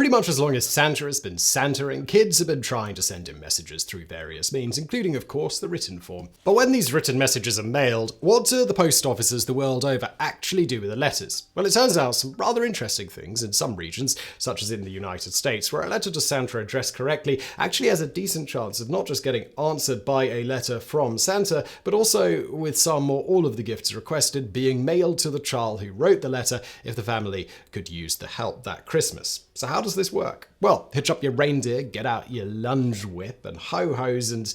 pretty much as long as Santa has been Santaing, kids have been trying to send him messages through various means, including, of course, the written form. But when these written messages are mailed, what do the post offices the world over actually do with the letters? Well, it turns out some rather interesting things in some regions, such as in the United States, where a letter to Santa addressed correctly actually has a decent chance of not just getting answered by a letter from Santa, but also with some or all of the gifts requested being mailed to the child who wrote the letter if the family could use the help that Christmas. So how does this work? Well, hitch up your reindeer, get out your lunge whip and ho-hos, and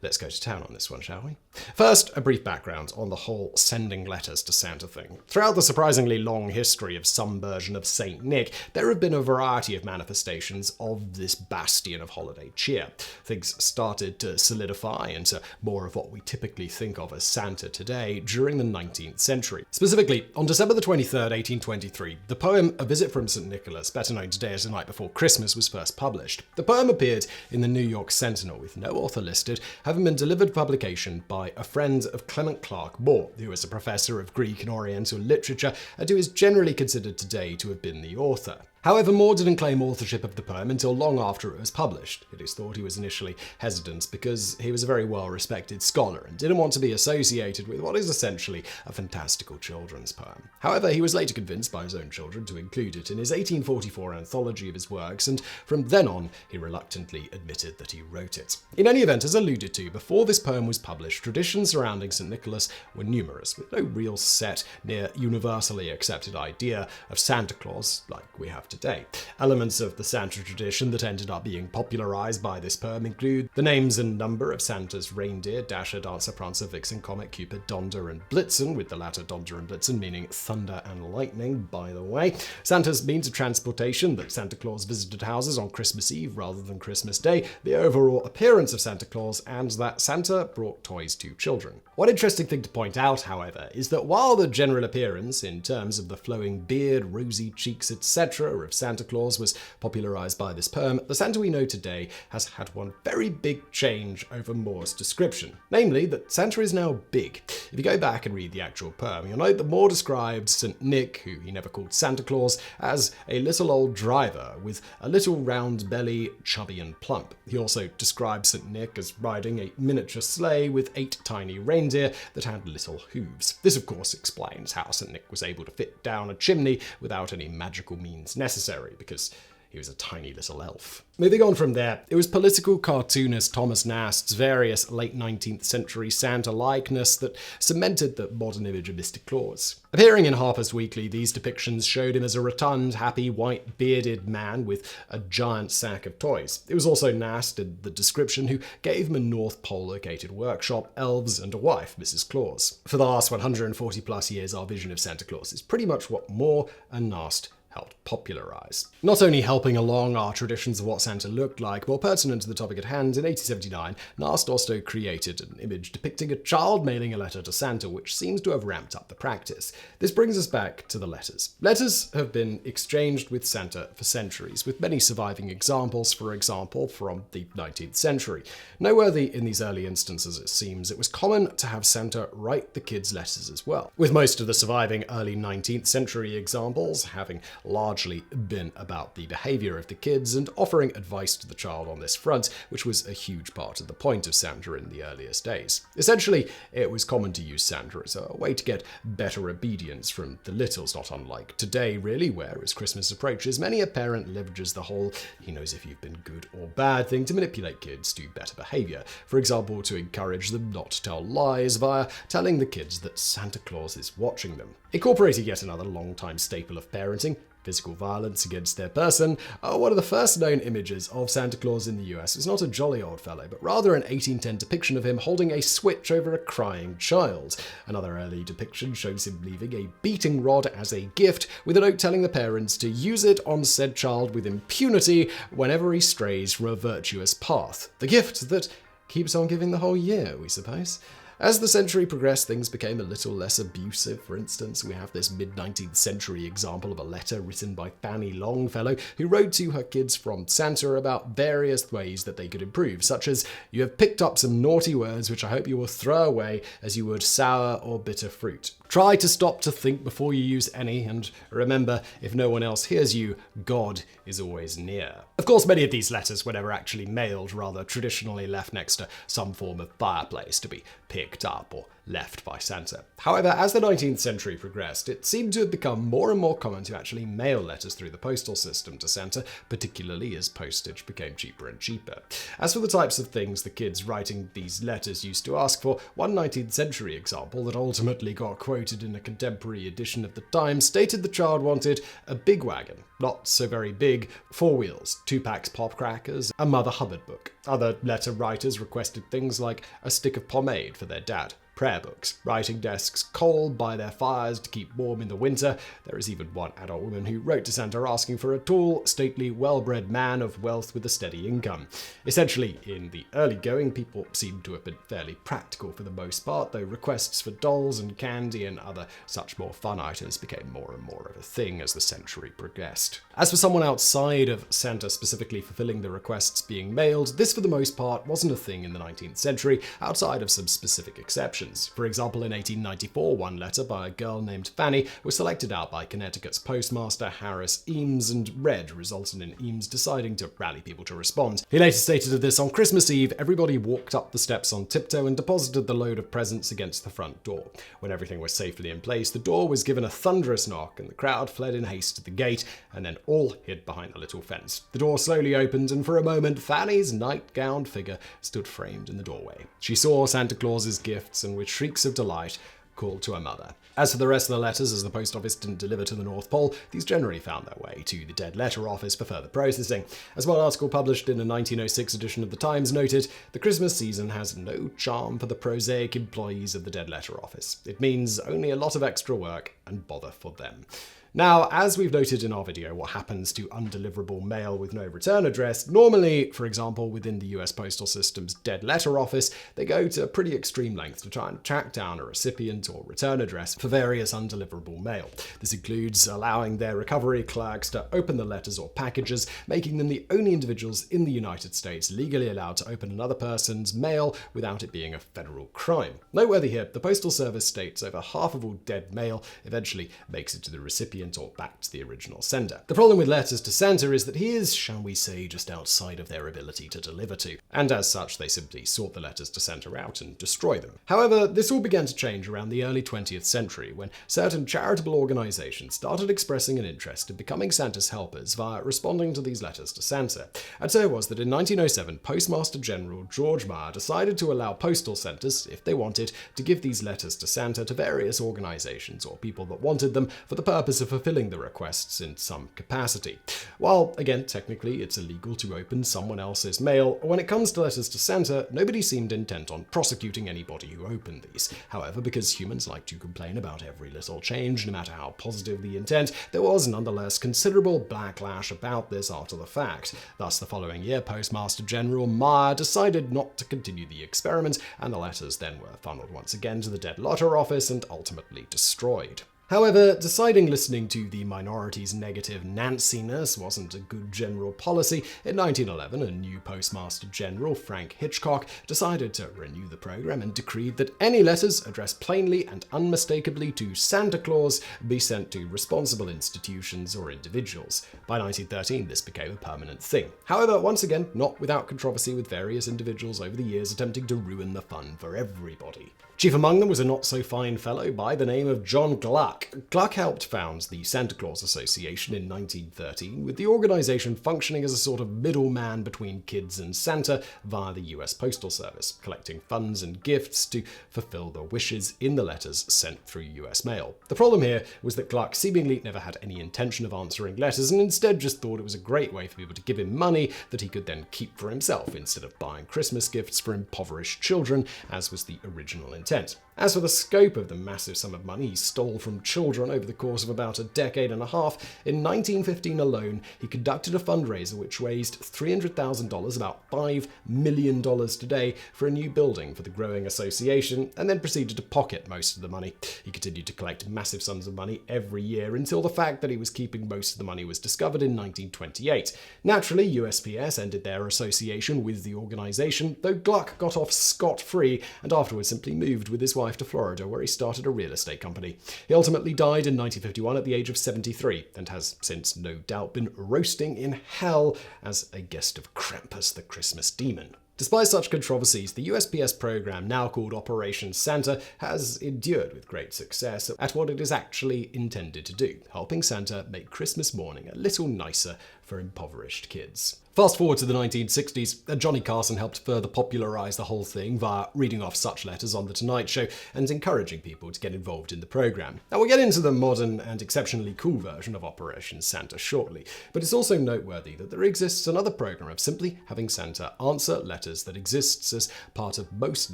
let's go to town on this one, shall we? First, a brief background on the whole sending letters to Santa thing. Throughout the surprisingly long history of some version of Saint Nick, there have been a variety of manifestations of this bastion of holiday cheer. Things started to solidify into more of what we typically think of as Santa today during the 19th century. Specifically, on December the 23rd, 1823, the poem A Visit from St. Nicholas, better known today as The Night Before Christmas, was first published. The poem appeared in the New York Sentinel with no author listed, having been delivered to publication by a friend of Clement Clarke Moore, who was a professor of Greek and Oriental literature and who is generally considered today to have been the author. However, Moore didn't claim authorship of the poem until long after it was published. It is thought he was initially hesitant because he was a very well-respected scholar and didn't want to be associated with what is essentially a fantastical children's poem. However, he was later convinced by his own children to include it in his 1844 anthology of his works, and from then on, he reluctantly admitted that he wrote it. In any event, as alluded to, before this poem was published, traditions surrounding St. Nicholas were numerous, with no real set, near universally accepted idea of Santa Claus like we have today. Elements of the Santa tradition that ended up being popularized by this poem include the names and number of Santa's reindeer: Dasher, Dancer, Prancer, Vixen, Comet, Cupid, Donder, and Blitzen, with the latter Donder and Blitzen meaning thunder and lightning, by the way. Santa's means of transportation, that Santa Claus visited houses on Christmas Eve rather than Christmas Day, the overall appearance of Santa Claus, and that Santa brought toys to children. One interesting thing to point out, however, is that while the general appearance, in terms of the flowing beard, rosy cheeks, etc., of Santa Claus was popularized by this poem, the Santa we know today has had one very big change over Moore's description, namely that Santa is now big. If you go back and read the actual poem, you'll note that Moore described St. Nick, who he never called Santa Claus, as a little old driver with a little round belly, chubby and plump. He also described St. Nick as riding a miniature sleigh with 8 tiny reindeer that had little hooves. This, of course, explains how St. Nick was able to fit down a chimney without any magical means necessary, because he was a tiny little elf. Moving on from there, it was political cartoonist Thomas Nast's various late 19th century Santa likeness that cemented the modern image of Mr. Claus. Appearing in Harper's Weekly, these depictions showed him as a rotund, happy, white, bearded man with a giant sack of toys. It was also Nast in the description who gave him a North Pole-located workshop, elves, and a wife, Mrs. Claus. For the last 140 plus years, our vision of Santa Claus is pretty much what Moore and Nast helped popularize. Not only helping along our traditions of what Santa looked like, more pertinent to the topic at hand, in 1879, Nast also created an image depicting a child mailing a letter to Santa, which seems to have ramped up the practice. This brings us back to the letters. Letters have been exchanged with Santa for centuries, with many surviving examples, for example, from the 19th century. Noteworthy in these early instances, it seems, it was common to have Santa write the kids' letters as well, with most of the surviving early 19th century examples having largely been about the behavior of the kids and offering advice to the child on this front, which was a huge part of the point of Santa in the earliest days. Essentially, it was common to use Santa as a way to get better obedience from the littles, not unlike today, really, where as Christmas approaches, many a parent leverages the whole "he knows if you've been good or bad" thing to manipulate kids to better behavior. For example, to encourage them not to tell lies via telling the kids that Santa Claus is watching them. Incorporating yet another long-time staple of parenting, physical violence against their person, one of the first known images of Santa Claus in the US is not a jolly old fellow, but rather an 1810 depiction of him holding a switch over a crying child. Another early depiction shows him leaving a beating rod as a gift, with a note telling the parents to use it on said child with impunity whenever he strays from a virtuous path. The gift that keeps on giving the whole year, we suppose. As the century progressed, things became a little less abusive. For instance, we have this mid-19th century example of a letter written by Fanny Longfellow, who wrote to her kids from Santa about various ways that they could improve, such as, "You have picked up some naughty words which I hope you will throw away as you would sour or bitter fruit. Try to stop to think before you use any, and remember, if no one else hears you, God is always near." Of course, many of these letters were never actually mailed, rather traditionally left next to some form of fireplace to be picked up or left by Santa. However, as the 19th century progressed, it seemed to have become more and more common to actually mail letters through the postal system to Santa, particularly as postage became cheaper and cheaper. As for the types of things the kids writing these letters used to ask for, one 19th century example that ultimately got quoted in a contemporary edition of the Times stated the child wanted a big wagon, not so very big, 4 wheels, 2 packs pop crackers, a Mother Hubbard book. Other letter writers requested things like a stick of pomade for their dad, prayer books, writing desks, coal by their fires to keep warm in the winter. There is even one adult woman who wrote to Santa asking for a tall, stately, well-bred man of wealth with a steady income. Essentially, in the early going, people seemed to have been fairly practical for the most part, though requests for dolls and candy and other such more fun items became more and more of a thing as the century progressed. As for someone outside of Santa specifically fulfilling the requests being mailed, this for the most part wasn't a thing in the 19th century, outside of some specific exceptions. For example, in 1894, one letter by a girl named Fanny was selected out by Connecticut's postmaster Harris Eames and read, resulting in Eames deciding to rally people to respond. He later stated of this, "On Christmas Eve, everybody walked up the steps on tiptoe and deposited the load of presents against the front door. When everything was safely in place, the door was given a thunderous knock and the crowd fled in haste to the gate and then all hid behind the little fence. The door slowly opened and for a moment Fanny's night-gowned figure stood framed in the doorway. She saw Santa Claus's gifts and with shrieks of delight called to her mother." As for the rest of the letters, as the post office didn't deliver to the North Pole, these generally found their way to the Dead Letter Office for further processing. As one article published in a 1906 edition of the Times noted, "The Christmas season has no charm for the prosaic employees of the Dead Letter Office. It means only a lot of extra work and bother for them." Now, as we've noted in our video, what happens to undeliverable mail with no return address, normally, for example, within the US Postal System's Dead Letter Office, they go to pretty extreme lengths to try and track down a recipient or return address for various undeliverable mail. This includes allowing their recovery clerks to open the letters or packages, making them the only individuals in the United States legally allowed to open another person's mail without it being a federal crime. Noteworthy here, the Postal Service states over half of all dead mail eventually makes it to the recipient or back to the original sender. The problem with letters to Santa is that he is, shall we say, just outside of their ability to deliver to, and as such they simply sort the letters to Santa out and destroy them. However, this all began to change around the early 20th century when certain charitable organizations started expressing an interest in becoming Santa's helpers via responding to these letters to Santa. And so it was that in 1907, Postmaster General George Meyer decided to allow postal centers, if they wanted, to give these letters to Santa to various organizations or people that wanted them for the purpose of fulfilling the requests in some capacity. While, again, technically it's illegal to open someone else's mail, when it comes to letters to Santa, nobody seemed intent on prosecuting anybody who opened these. However, because humans like to complain about every little change, no matter how positive the intent, there was nonetheless considerable backlash about this after the fact. Thus, the following year, Postmaster General Meyer decided not to continue the experiment, and the letters then were funneled once again to the Dead Letter Office and ultimately destroyed. However, deciding listening to the minority's negative Nanciness wasn't a good general policy, in 1911 a new Postmaster General, Frank Hitchcock, decided to renew the program and decreed that any letters addressed plainly and unmistakably to Santa Claus be sent to responsible institutions or individuals. By 1913, this became a permanent thing. However, once again, not without controversy, with various individuals over the years attempting to ruin the fun for everybody. Chief among them was a not-so-fine fellow by the name of John Gluck. Gluck helped found the Santa Claus Association in 1913, with the organization functioning as a sort of middleman between kids and Santa via the US Postal Service, collecting funds and gifts to fulfill the wishes in the letters sent through US mail. The problem here was that Gluck seemingly never had any intention of answering letters and instead just thought it was a great way for people to give him money that he could then keep for himself instead of buying Christmas gifts for impoverished children, as was the original intent. As for the scope of the massive sum of money he stole from children over the course of about a decade and a half, in 1915 alone, he conducted a fundraiser which raised $300,000, about $5 million today, for a new building for the growing association, and then proceeded to pocket most of the money. He continued to collect massive sums of money every year until the fact that he was keeping most of the money was discovered in 1928. Naturally, USPS ended their association with the organization, though Gluck got off scot-free and afterwards simply moved with his wife to Florida, where he started a real estate company. He ultimately died in 1951 at the age of 73 and has since no doubt been roasting in hell as a guest of Krampus the Christmas demon. Despite such controversies, the USPS program, now called Operation Santa, has endured with great success at what it is actually intended to do, helping Santa make Christmas morning a little nicer for impoverished kids. Fast forward to the 1960s, Johnny Carson helped further popularize the whole thing via reading off such letters on The Tonight Show and encouraging people to get involved in the program. Now, we'll get into the modern and exceptionally cool version of Operation Santa shortly, but it's also noteworthy that there exists another program of simply having Santa answer letters that exists as part of most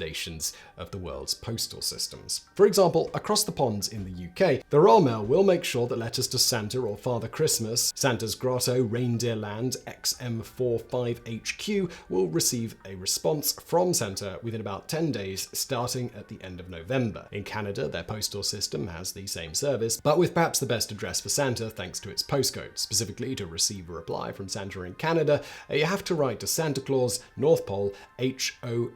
nations of the world's postal systems. For example, across the pond in the UK, the Royal Mail will make sure that letters to Santa or Father Christmas, Santa's Grotto, Reindeerland, XM45HQ will receive a response from Santa within about 10 days, starting at the end of November. In Canada, their postal system has the same service, but with perhaps the best address for Santa thanks to its postcode. Specifically, to receive a reply from Santa in Canada, you have to write to Santa Claus, North Pole, HOHOHO.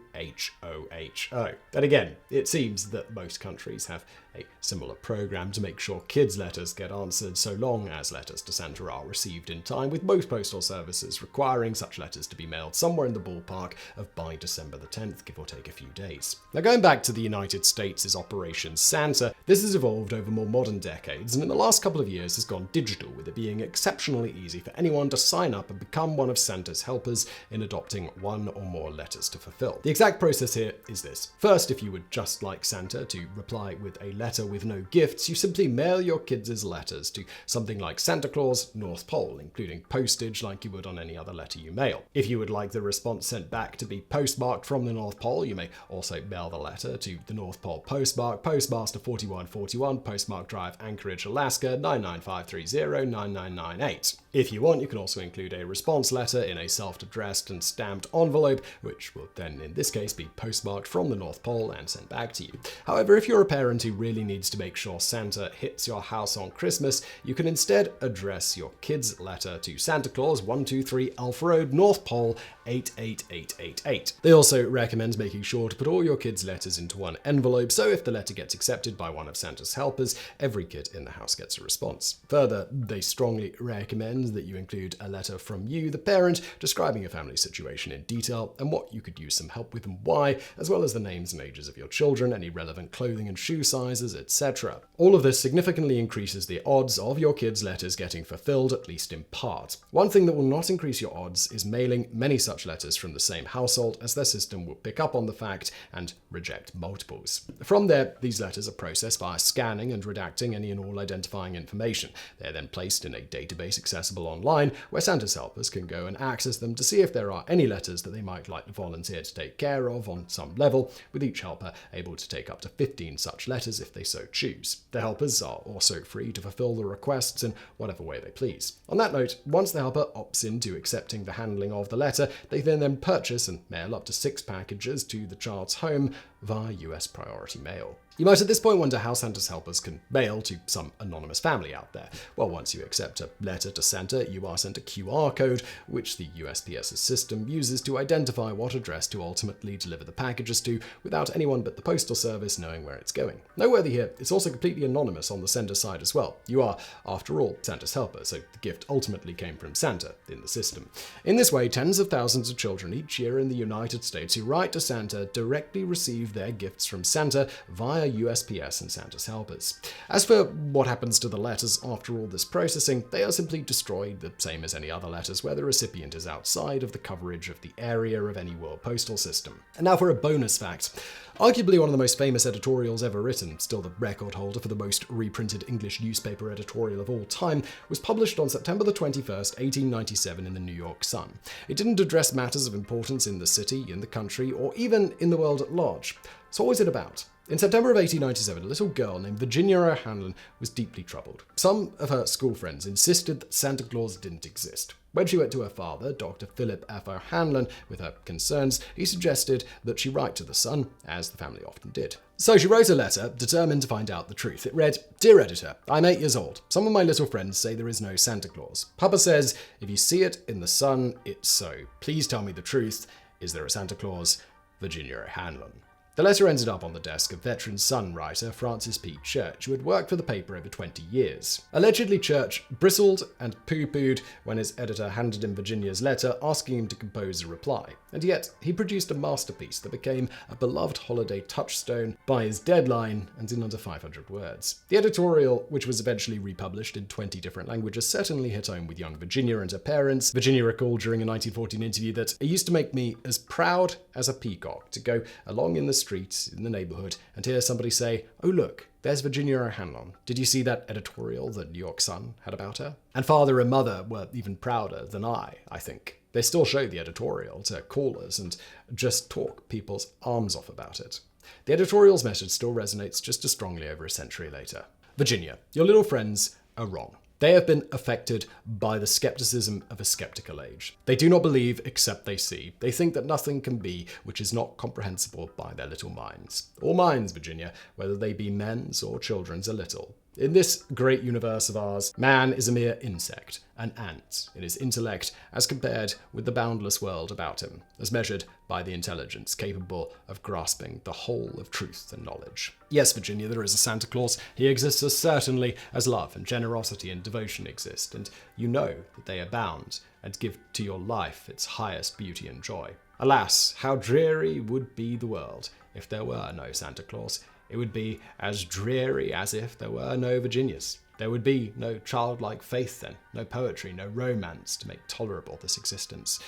And again, it seems that most countries have a similar program to make sure kids' letters get answered so long as letters to Santa are received in time, with most postal services requiring such letters to be mailed somewhere in the ballpark of by December the 10th, give or take a few days. Now, going back to the United States' Operation Santa, this has evolved over more modern decades, and in the last couple of years has gone digital, with it being exceptionally easy for anyone to sign up and become one of Santa's helpers in adopting one or more letters to fulfill. The exact process here is this. First, if you would just like Santa to reply with a letter with no gifts, you simply mail your kids' letters to something like Santa Claus, North Pole, including postage like you would on any other letter you mail. If you would like the response sent back to be postmarked from the North Pole, you may also mail the letter to the North Pole postmark, Postmaster 4141, Postmark Drive, Anchorage, Alaska 99530 9998. If you want, you can also include a response letter in a self-addressed and stamped envelope, which will then in this case be postmarked from the North Pole and sent back to you. However, if you're a parent who really needs to make sure Santa hits your house on Christmas, you can instead address your kid's letter to Santa Claus, 123 Elf Road, North Pole, 88888. They also recommend making sure to put all your kids' letters into one envelope, so if the letter gets accepted by one of Santa's helpers, every kid in the house gets a response. Further, they strongly recommend that you include a letter from you, the parent, describing your family situation in detail and what you could use some help with and why, as well as the names and ages of your children, any relevant clothing and shoe sizes, etc. All of this significantly increases the odds of your kids' letters getting fulfilled, at least in part. One thing that will not increase your odds is mailing many such letters from the same household, as their system will pick up on the fact and reject multiples. From there, these letters are processed via scanning and redacting any and all identifying information. They are then placed in a database accessible online, where Santa's helpers can go and access them to see if there are any letters that they might like to volunteer to take care of on some level, with each helper able to take up to 15 such letters if they so choose. The helpers are also free to fulfill the requests in whatever way they please. On that note, once the helper opts into accepting the handling of the letter, they then purchase and mail up to 6 packages to the child's home via US Priority Mail. You might at this point wonder how Santa's helpers can mail to some anonymous family out there. Well, once you accept a letter to Santa, you are sent a QR code, which the USPS's system uses to identify what address to ultimately deliver the packages to, without anyone but the Postal Service knowing where it's going. Noteworthy here, it's also completely anonymous on the sender side as well. You are, after all, Santa's helper, so the gift ultimately came from Santa in the system. In this way, tens of thousands of children each year in the United States who write to Santa directly receive their gifts from Santa via USPS and Santa's helpers. As for what happens to the letters after all this processing, they are simply destroyed, the same as any other letters where the recipient is outside of the coverage of the area of any world postal system. And now for a bonus fact. Arguably one of the most famous editorials ever written, still the record holder for the most reprinted English newspaper editorial of all time, was published on September the 21st, 1897 in the New York Sun. It didn't address matters of importance in the city, in the country, or even in the world at large. So what was it about? In September of 1897, a little girl named Virginia O'Hanlon was deeply troubled. Some of her school friends insisted that Santa Claus didn't exist. When she went to her father, Dr. Philip F. O'Hanlon, with her concerns, he suggested that she write to the Sun, as the family often did. So she wrote a letter, determined to find out the truth. It read, "Dear Editor, I'm 8 years old. Some of my little friends say there is no Santa Claus. Papa says, if you see it in the sun, it's so. Please tell me the truth. Is there a Santa Claus? Virginia O'Hanlon." The letter ended up on the desk of veteran Sun writer Francis P. Church, who had worked for the paper over 20 years. Allegedly, Church bristled and pooh-poohed when his editor handed him Virginia's letter asking him to compose a reply. And yet, he produced a masterpiece that became a beloved holiday touchstone by his deadline and in under 500 words. The editorial, which was eventually republished in 20 different languages, certainly hit home with young Virginia and her parents. Virginia recalled during a 1914 interview that it used to make me as proud as a peacock to go along in the streets in the neighborhood and hear somebody say, "Oh look, there's Virginia O'Hanlon. Did you see that editorial the New York Sun had about her?" And father and mother were even prouder than I think. They still show the editorial to callers and just talk people's arms off about it. The editorial's message still resonates just as strongly over a century later. Virginia, your little friends are wrong. They have been affected by the skepticism of a skeptical age. They do not believe except they see. They think that nothing can be which is not comprehensible by their little minds. All minds, Virginia, whether they be men's or children's, are little. In this great universe of ours, man is a mere insect, an ant in his intellect as compared with the boundless world about him, as measured by the intelligence capable of grasping the whole of truth and knowledge. Yes, Virginia, there is a Santa Claus. He exists as certainly as love and generosity and devotion exist, and you know that they abound and give to your life its highest beauty and joy. Alas, how dreary would be the world if there were no Santa Claus. It would be as dreary as if there were no Virginias. There would be no childlike faith then, no poetry, no romance to make tolerable this existence.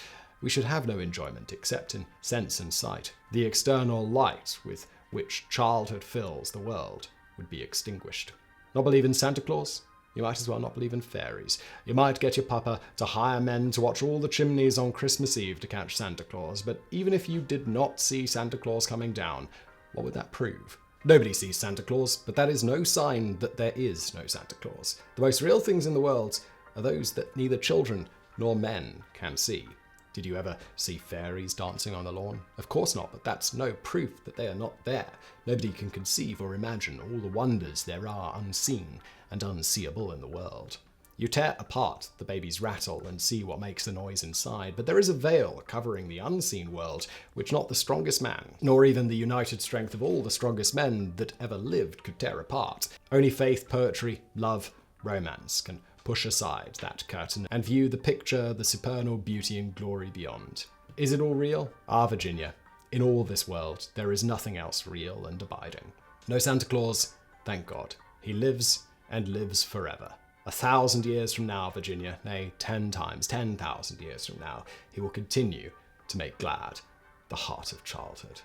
We should have no enjoyment except in sense and sight. The external light with which childhood fills the world would be extinguished. Not believe in Santa Claus? You might as well not believe in fairies. You might get your papa to hire men to watch all the chimneys on Christmas Eve to catch Santa Claus, but even if you did not see Santa Claus coming down, what would that prove? Nobody sees Santa Claus, but that is no sign that there is no Santa Claus. The most real things in the world are those that neither children nor men can see. Did you ever see fairies dancing on the lawn? Of course not, but that's no proof that they are not there. Nobody can conceive or imagine all the wonders there are unseen and unseeable in the world. You tear apart the baby's rattle and see what makes the noise inside, but there is a veil covering the unseen world, which not the strongest man, nor even the united strength of all the strongest men that ever lived could tear apart. Only faith, poetry, love, romance can push aside that curtain and view the picture, the supernal beauty and glory beyond. Is it all real? Ah, Virginia, in all this world, there is nothing else real and abiding. No Santa Claus, thank God. He lives and lives forever. 1,000 years from now, Virginia, nay, 10 times, 10,000 years from now, he will continue to make glad the heart of childhood.